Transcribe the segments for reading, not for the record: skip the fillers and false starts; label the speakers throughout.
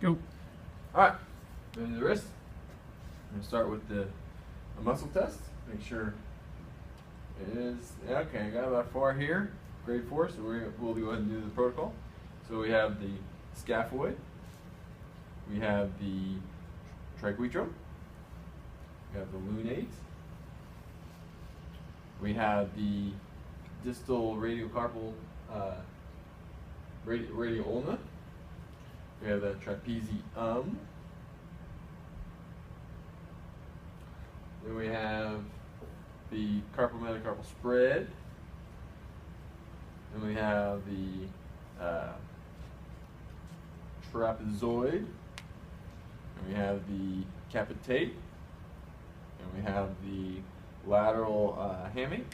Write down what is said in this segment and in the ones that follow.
Speaker 1: Go.
Speaker 2: Alright, bend the wrist. I'm going to start with a muscle test. Make sure it is. Yeah, okay, I got about 4 here, grade 4, so we'll go ahead and do the protocol. So we have the scaphoid, we have the triquetrum, we have the lunate, we have the distal radiocarpal radial ulna, we have the trapezium, then we have the carpal metacarpal spread, then we have the trapezoid, and we have the capitate, and we have the lateral hamate,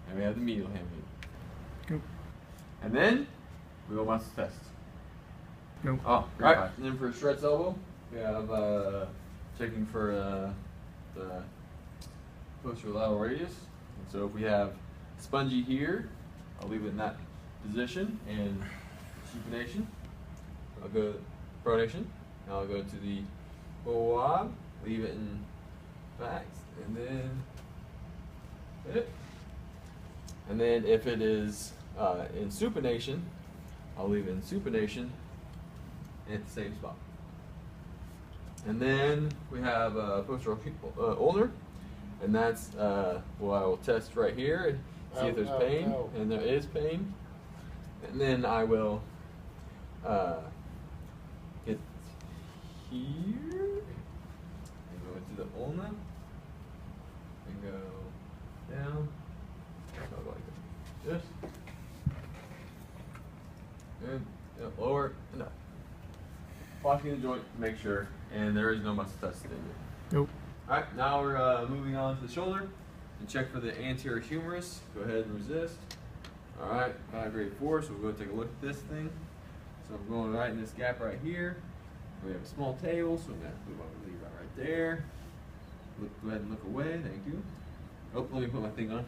Speaker 2: and we have the medial hamate.
Speaker 1: Go.
Speaker 2: And then we go muscle test.
Speaker 1: Go.
Speaker 2: Oh, right. And then for Shred's elbow, we have checking for the posterior lateral radius. And so if we have spongy here, I'll leave it in that position and supination. I'll go pronation. Now I'll go to the boab, leave it in back, and then hit it. And then if it is in supination, I'll leave it in supination at the same spot. And then we have posterior ulnar, and that's what I will test right here and see if there's pain, and there is pain. And then I will get here and go into the ulna and go down. Not like this. And lower and up. Watching the joint to make sure, and there is no muscle test in it.
Speaker 1: Nope.
Speaker 2: Alright, now we're moving on to the shoulder and check for the anterior humerus. Go ahead and resist. Alright, grade 4, so we'll go take a look at this thing. So I'm going right in this gap right here. We have a small table, so I'm going to have to move my lever right there. Go ahead and look away, thank you. Oh, let me put my thing on.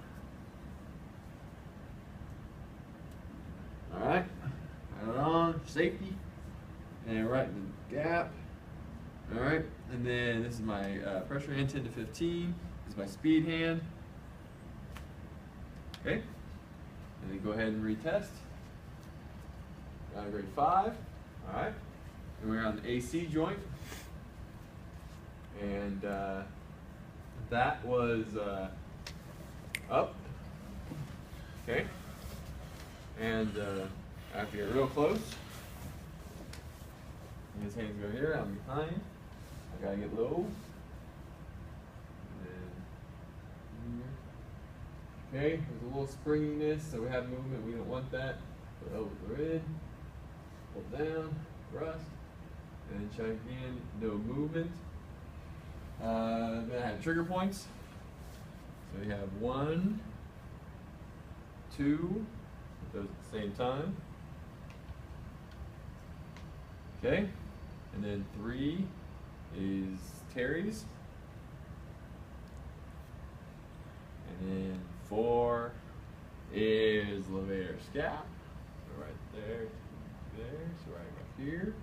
Speaker 2: Alright, got it on, safety. And right in the gap. Alright, and then this is my pressure hand, 10 to 15. This is my speed hand. Okay, and then go ahead and retest. Grade 5. Alright, and we're on the AC joint. And that was up. Okay, and I have to get real close. His hands go here, I'm behind. I gotta get low. And then here. Okay, there's a little springiness, so we have movement, we don't want that. So elbows are in, pull down, thrust, and then check again, no movement. Then I have trigger points. So we have 1, 2, those at the same time. Okay. And then 3 is Terry's. And then 4 is levator scap. So right there, so right up here.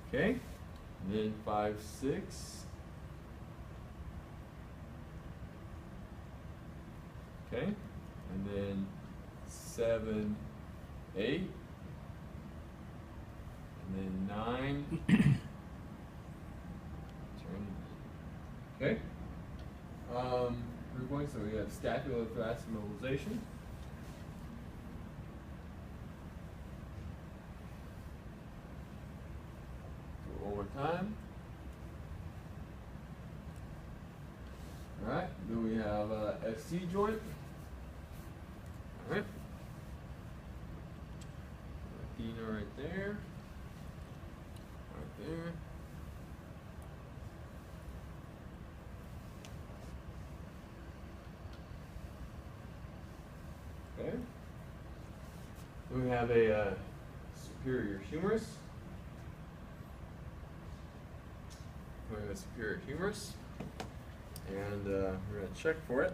Speaker 2: Okay. And then 5, 6. Okay. And then 7, 8. And then 9. Okay. 3 points. So we have scapulothoracic mobilization. Do it one more time. All right. Then we have FC joint. All right. Athena right there. Right there. Okay. Then we have a superior humerus. We have a superior humerus. And we're going to check for it.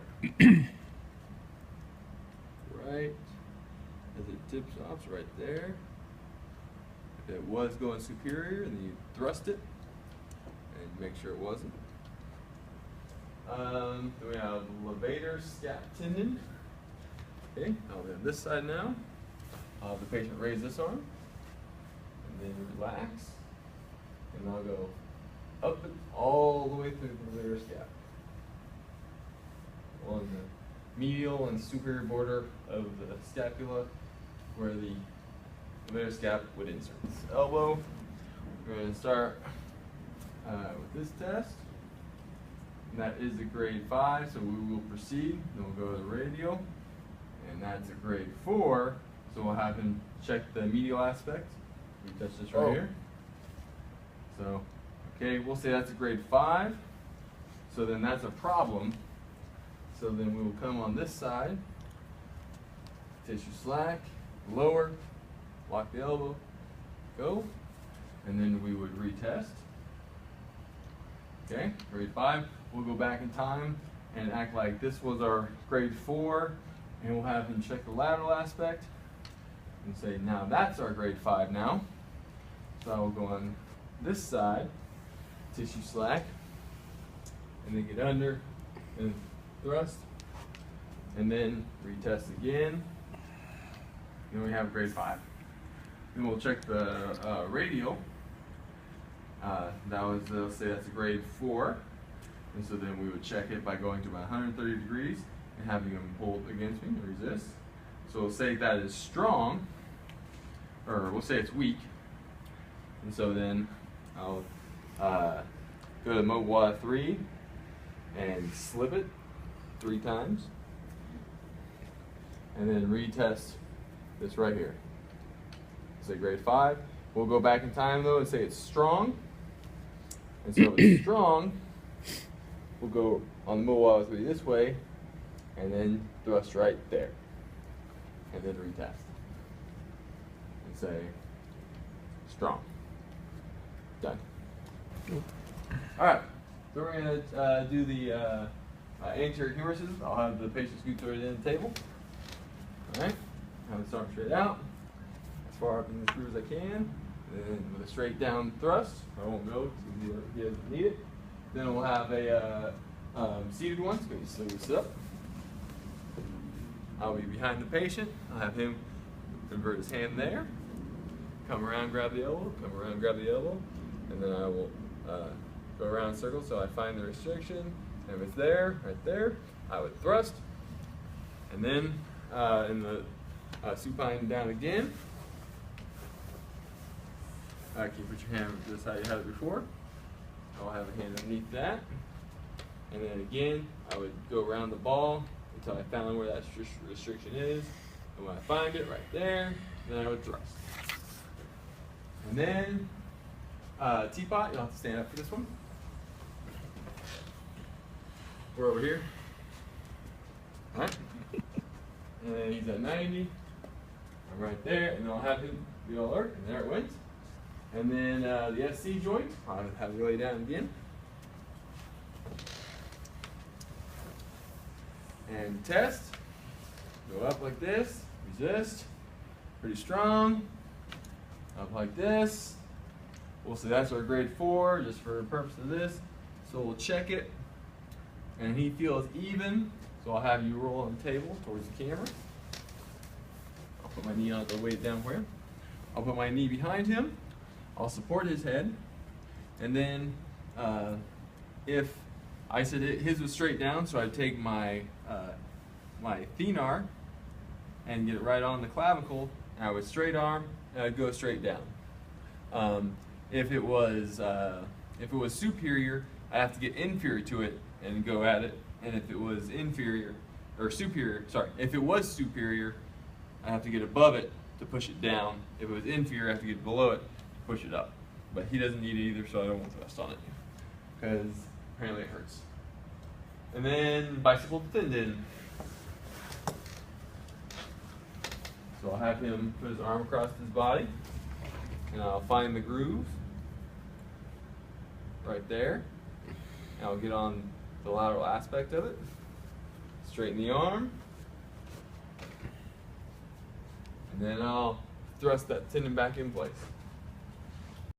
Speaker 2: Right as it tips off, it's right there. if it was going superior, and then you thrust it and make sure it wasn't. Then we have levator scap tendon. Okay, I'll be on this side now. I'll have the patient raise this arm, and then relax, and I'll go up it all the way through the levator scap on the medial and superior border of the scapula, where the levator scap would insert. This elbow. We're going to start with this test. And that is a grade 5, so we will proceed. Then we'll go to the radial, and that's a grade 4. So we'll have him check the medial aspect. We touch this right here. So, okay, we'll say that's a grade 5. So then that's a problem. So then we will come on this side, tissue slack, lower, lock the elbow, go, and then we would retest. Okay, grade 5. We'll go back in time and act like this was our grade 4, and we'll have him check the lateral aspect and say, now that's our grade 5 now. So I will go on this side, tissue slack, and then get under and thrust, and then retest again. Then we have grade 5. Then we'll check the radial. They'll say that's a grade 4. And so then we would check it by going to about 130 degrees and having them pulled against me and resist. So we'll say that is strong, or we'll say it's weak. And so then I'll go to Mowa 3 and slip it 3 times. And then retest this right here. Say grade 5. We'll go back in time though and say it's strong. And so if it's strong, we'll go on the Mowa 3 this way, and then thrust right there. And then retest. And say strong. Done. Alright, so we're going to do the anterior humeruses. I'll have the patient scoot toward the end of the table. Alright, have his arm straight out, as far up in the screw as I can. Then with a straight down thrust, I won't go because he doesn't need it. Then we'll have a seated one, so we sit up. I'll be behind the patient. I'll have him invert his hand there, come around, grab the elbow, come around, grab the elbow, and then I will go around in circles so I find the restriction. And if it's there, right there, I would thrust. And then in the supine down again, can you put your hand just how you had it before? I'll have a hand underneath that. And then again, I would go around the ball until I found where that restriction is. And when I find it right there, then I would thrust. And then teapot, you'll have to stand up for this one. We're over here. All right. And then he's at 90. I'm right there, and then I'll have him be all alert, and there it went. And then the SC joint, I'll have it lay down again. And test, go up like this, resist, pretty strong, up like this. We'll say that's our grade 4, just for the purpose of this. So we'll check it, and he feels even, so I'll have you roll on the table towards the camera. I'll put my knee on to weigh it down for him. I'll put my knee behind him. I'll support his head, and then if I said his was straight down, so I'd take my my thenar and get it right on the clavicle, and I would straight arm, and I'd go straight down. If it was superior, I'd have to get inferior to it and go at it, and if it was inferior or superior, sorry, if it was superior, I have to get above it to push it down. If it was inferior, I have to get below it. Push it up, but he doesn't need it either, so I don't want to thrust on it because apparently it hurts. And then bicycle tendon. So I'll have him put his arm across his body, and I'll find the groove right there, and I'll get on the lateral aspect of it, straighten the arm, and then I'll thrust that tendon back in place.